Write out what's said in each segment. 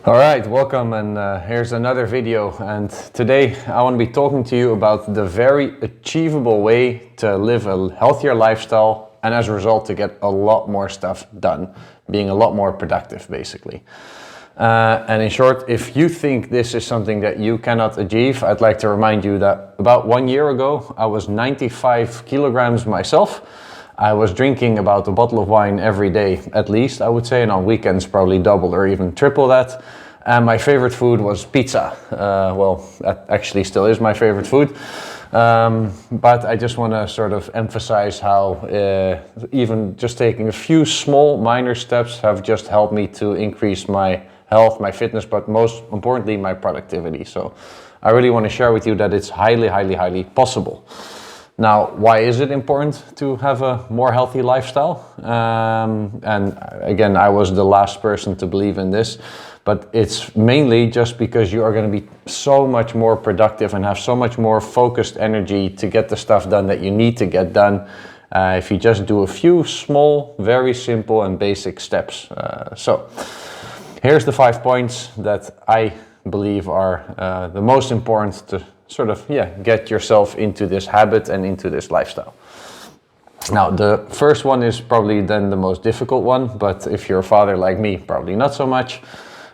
All right, welcome, and here's another video. And today I want to be talking to you about the very achievable way to live a healthier lifestyle and as a result to get a lot more stuff done, being a lot more productive basically. And in short, if you think this is something that you cannot achieve, I'd like to remind you that about 1 year ago I was 95 kilograms myself. I was drinking about a bottle of wine every day, at least, I would say, and on weekends probably double or even triple that. And my favorite food was pizza. Well, that actually still is my favorite food. But I just want to sort of emphasize how even just taking a few small minor steps have just helped me to increase my health, my fitness, but most importantly, my productivity. So I really want to share with you that it's highly, highly, highly possible. Now, why is it important to have a more healthy lifestyle? And again, I was the last person to believe in this, but it's mainly just because you are going to be so much more productive and have so much more focused energy to get the stuff done that you need to get done if you just do a few small, very simple and basic steps. So here's the 5 points that I believe are the most important to sort of, get yourself into this habit and into this lifestyle. Now, the first one is probably then the most difficult one, but if you're a father like me, probably not so much.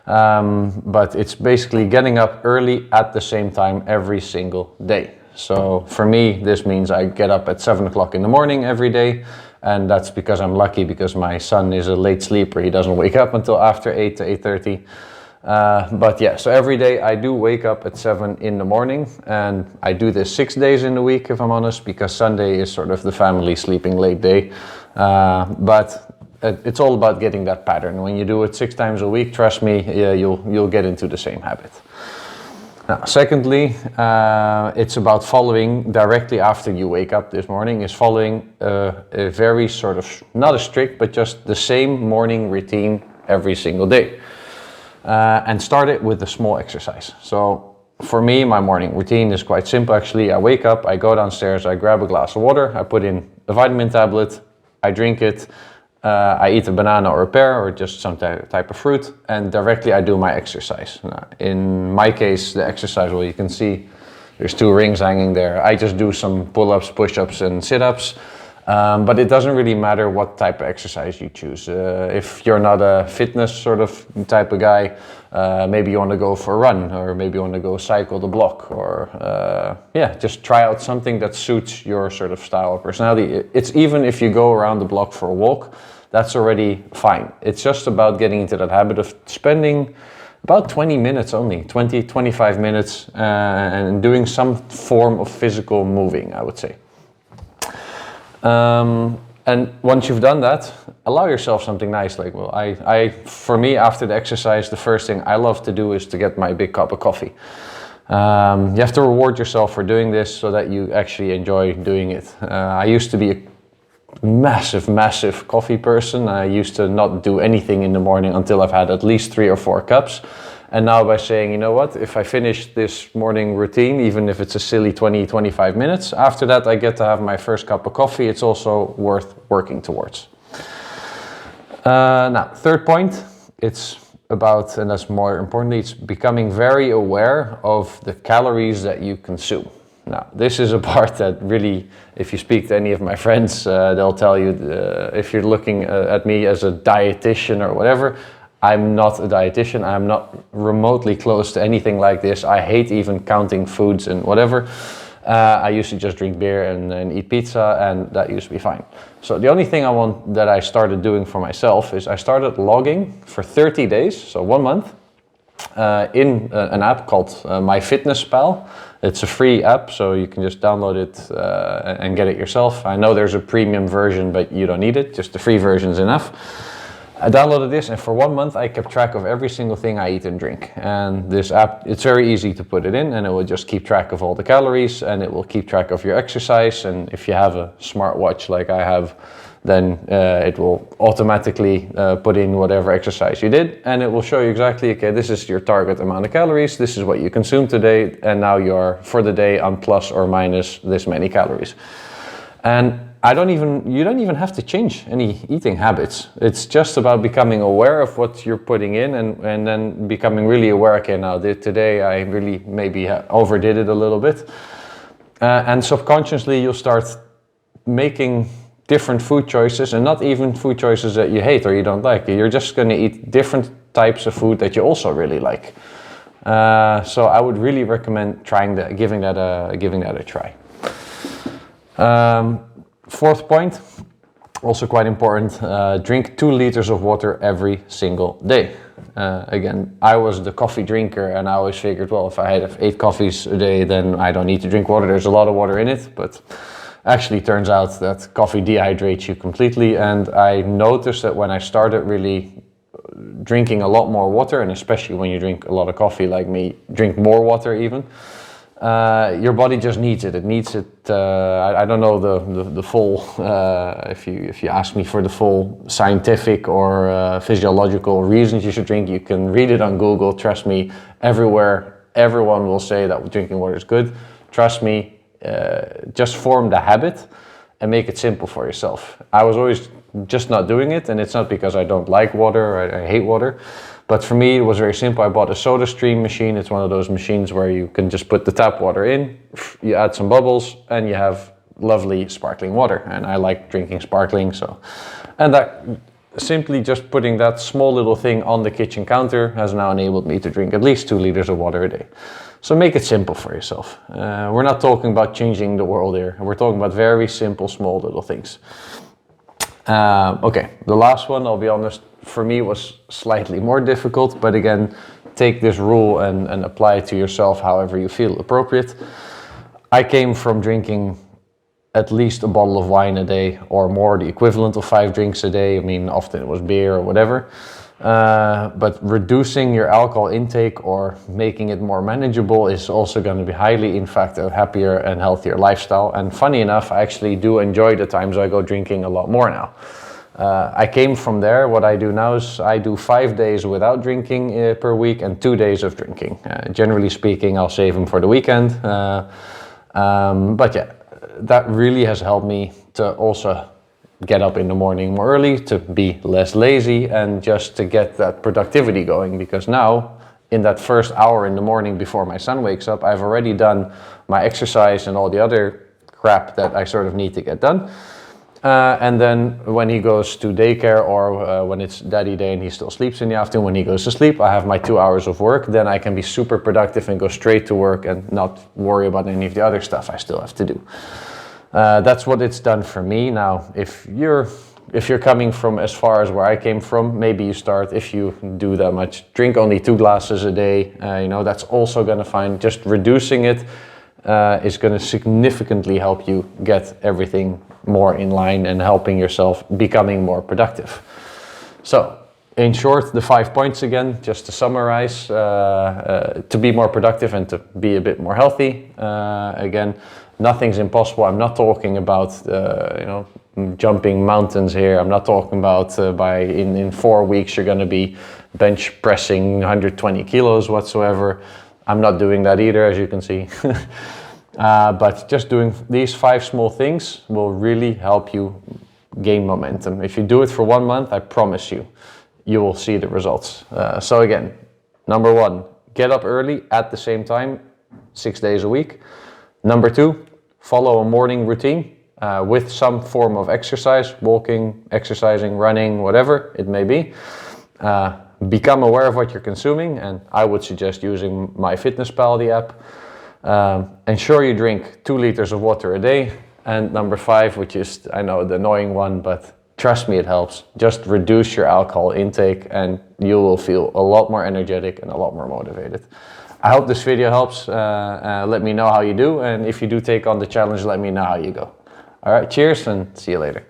But it's basically getting up early at the same time every single day. So for me, this means I get up at 7 o'clock in the morning every day. And that's because I'm lucky because my son is a late sleeper. He doesn't wake up until after 8 to 8:30. But yeah, so every day I do wake up at 7 in the morning, and I do this 6 days in the week, if I'm honest, because Sunday is sort of the family sleeping late day. But it's all about getting that pattern. When you do it 6 times a week, trust me, you'll get into the same habit. Now, secondly, it's about following directly after you wake up this morning, is following a very sort of, not a strict, but just the same morning routine every single day. And start it with a small exercise. So for me, my morning routine is quite simple actually. I wake up, I go downstairs, I grab a glass of water, I put in a vitamin tablet, I drink it, I eat a banana or a pear or just some type of fruit, and directly I do my exercise. Now, in my case, the exercise, well, you can see there's 2 rings hanging there. I just do some pull-ups, push-ups and sit-ups. But it doesn't really matter what type of exercise you choose. If you're not a fitness sort of type of guy, maybe you want to go for a run, or maybe you want to go cycle the block, or just try out something that suits your sort of style or personality. It's even if you go around the block for a walk, that's already fine. It's just about getting into that habit of spending about 20 minutes only, 20, 25 minutes, and doing some form of physical moving, I would say. And once you've done that, allow yourself something nice. Like, well, for me, after the exercise, the first thing I love to do is to get my big cup of coffee. You have to reward yourself for doing this so that you actually enjoy doing it. I used to be a massive coffee person. I used to not do anything in the morning until I've had at least 3 or 4 cups. And now by saying, you know what, if I finish this morning routine, even if it's a silly 20-25 minutes, after that I get to have my first cup of coffee. It's also worth working towards. Now, third point, it's about, and that's more importantly, it's becoming very aware of the calories that you consume. Now, this is a part that really, if you speak to any of my friends, they'll tell you, if you're looking at me as a dietitian or whatever, I'm not a dietitian. I'm not remotely close to anything like this. I hate even counting foods and whatever. I used to just drink beer and eat pizza, and that used to be fine. So the only thing that I started doing for myself is I started logging for 30 days, so 1 month, in an app called MyFitnessPal. It's a free app, so you can just download it and get it yourself. I know there's a premium version, but you don't need it. Just the free version is enough. I downloaded this, and for 1 month I kept track of every single thing I eat and drink. And this app, it's very easy to put it in, and it will just keep track of all the calories, and it will keep track of your exercise. And if you have a smartwatch like I have, then it will automatically put in whatever exercise you did, and it will show you exactly, okay, this is your target amount of calories, this is what you consumed today, and now you're for the day on plus or minus this many calories. And you don't even have to change any eating habits. It's just about becoming aware of what you're putting in, and then becoming really aware, okay, now today I really maybe overdid it a little bit. And subconsciously you'll start making different food choices, and not even food choices that you hate or you don't like. You're just going to eat different types of food that you also really like. So I would really recommend giving that a try. Fourth point, also quite important, drink 2 liters of water every single day. Again, I was the coffee drinker, and I always figured, well, if I had 8 coffees a day, then I don't need to drink water. There's a lot of water in it, but actually turns out that coffee dehydrates you completely. And I noticed that when I started really drinking a lot more water, and especially when you drink a lot of coffee like me, drink more water even, your body just needs it. It needs it. I don't know the full. If you ask me for the full scientific or physiological reasons you should drink, you can read it on Google. Trust me, everywhere everyone will say that drinking water is good. Trust me, just form the habit and make it simple for yourself. I was always just not doing it, and it's not because I don't like water or I hate water. But for me, it was very simple. I bought a SodaStream machine. It's one of those machines where you can just put the tap water in, you add some bubbles, and you have lovely sparkling water. And I like drinking sparkling, so. And that simply just putting that small little thing on the kitchen counter has now enabled me to drink at least 2 liters of water a day. So make it simple for yourself. We're not talking about changing the world here. We're talking about very simple, small little things. Okay, the last one, I'll be honest, for me was slightly more difficult, but again, take this rule and apply it to yourself however you feel appropriate. I came from drinking at least a bottle of wine a day or more, the equivalent of 5 drinks a day. I mean, often it was beer or whatever. But reducing your alcohol intake or making it more manageable is also going to be highly, in fact, a happier and healthier lifestyle. And funny enough, I actually do enjoy the times I go drinking a lot more now. I came from there. What I do now is I do 5 days without drinking per week and 2 days of drinking. Generally speaking, I'll save them for the weekend. But yeah, that really has helped me to also get up in the morning more early, to be less lazy, and just to get that productivity going. Because now, in that first hour in the morning before my son wakes up, I've already done my exercise and all the other crap that I sort of need to get done. And then when he goes to daycare or when it's daddy day and he still sleeps in the afternoon, when he goes to sleep, I have my 2 hours of work. Then I can be super productive and go straight to work and not worry about any of the other stuff I still have to do. That's what it's done for me. Now, if you're coming from as far as where I came from, maybe you start, if you do that much, drink only 2 glasses a day. That's also going to find just reducing it is going to significantly help you get everything more in line and helping yourself becoming more productive. So, in short, the 5 points again, just to summarize, to be more productive and to be a bit more healthy. Again, nothing's impossible. I'm not talking about jumping mountains here. I'm not talking about in 4 weeks you're going to be bench pressing 120 kilos whatsoever. I'm not doing that either, as you can see. But just doing these 5 small things will really help you gain momentum. If you do it for 1 month, I promise you will see the results. So again, number 1, get up early at the same time, 6 days a week. Number 2, follow a morning routine with some form of exercise, walking, exercising, running, whatever it may be. Become aware of what you're consuming, and I would suggest using MyFitnessPal, the app. Ensure you drink 2 liters of water a day. And number 5, which is, I know, the annoying one, but trust me, it helps. Just reduce your alcohol intake and you will feel a lot more energetic and a lot more motivated. I hope this video helps. Let me know how you do. And if you do take on the challenge, let me know how you go. All right, cheers and see you later.